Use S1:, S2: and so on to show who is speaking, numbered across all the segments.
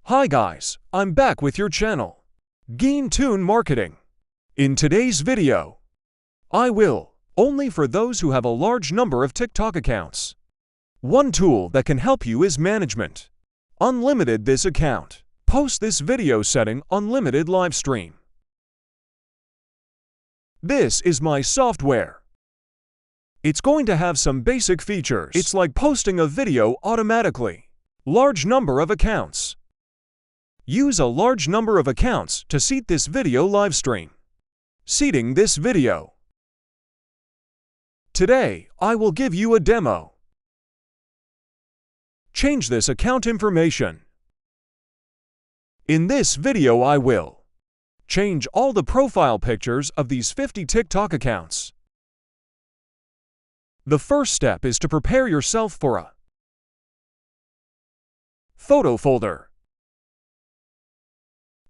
S1: Hi guys, I'm back with your channel, Kien Marketing. In today's video, I will, only for those who have a large number of TikTok accounts. One tool that can help you is management. Unlimited this account. Post this video setting unlimited live stream. This is my software. It's going to have some basic features. It's like posting a video automatically. Large number of accounts. Use a large number of accounts to seat this video live stream. Seating this video. Today, I will give you a demo. Change this account information. In this video I will change all the profile pictures of these 50 TikTok accounts. The first step is to prepare yourself for a photo folder.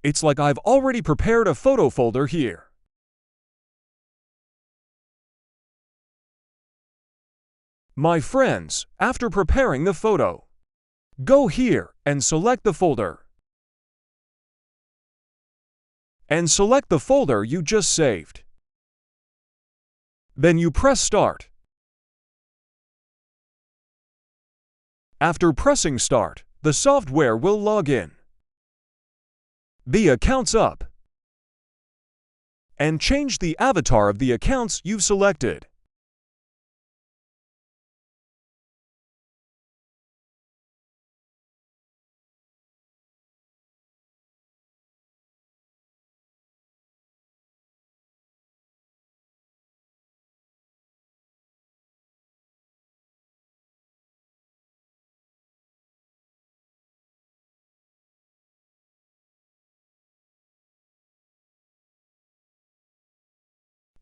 S1: It's like I've already prepared a photo folder here. My friends, after preparing the photo, go here and select the folder. And select the folder you just saved. Then you press Start. After pressing Start, the software will log in. The accounts up. And change the avatar of the accounts you've selected.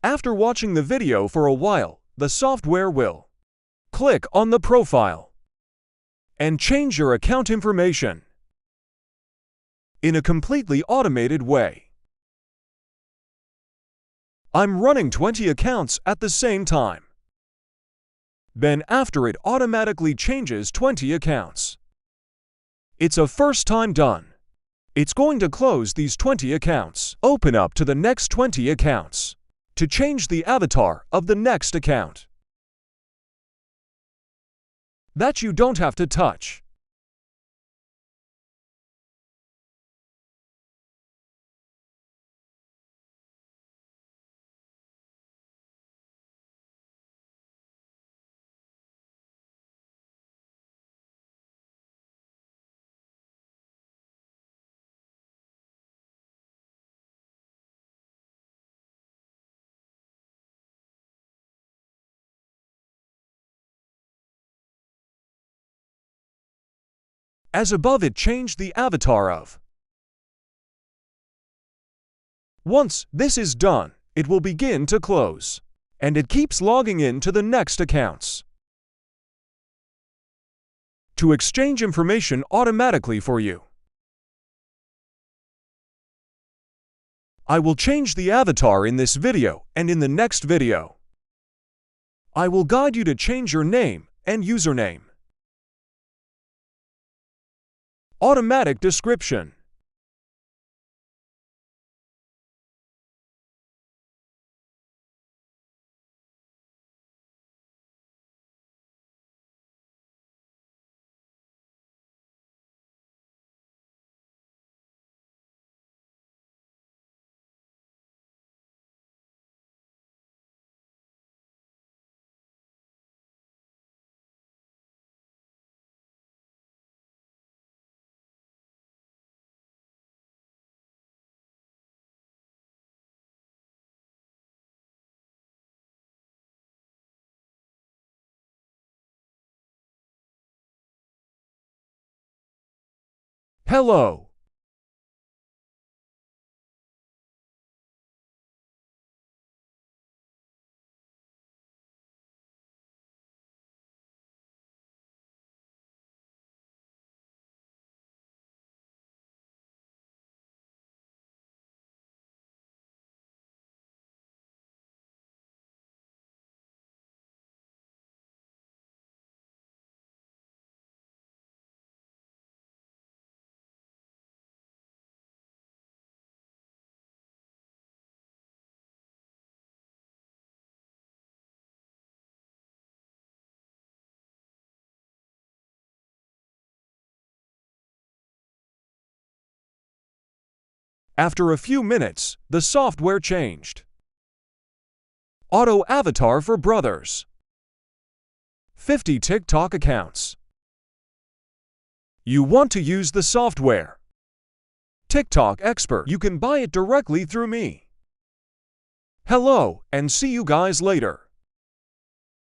S1: After watching the video for a while, the software will click on the profile and change your account information in a completely automated way. I'm running 20 accounts at the same time. Then after it automatically changes 20 accounts. It's a first time done. It's going to close these 20 accounts. Open up to the next 20 accounts. To change the avatar of the next account. That you don't have to touch. As above, it changed the avatar of. Once this is done, it will begin to close, and it keeps logging in to the next accounts. To exchange information automatically for you, I will change the avatar in this video and in the next video. I will guide you to change your name and username. Automatic description. Hello. After a few minutes, the software changed. Auto avatar for brothers. 50 TikTok accounts. You want to use the software. TikTok expert. You can buy it directly through me. Hello, and see you guys later.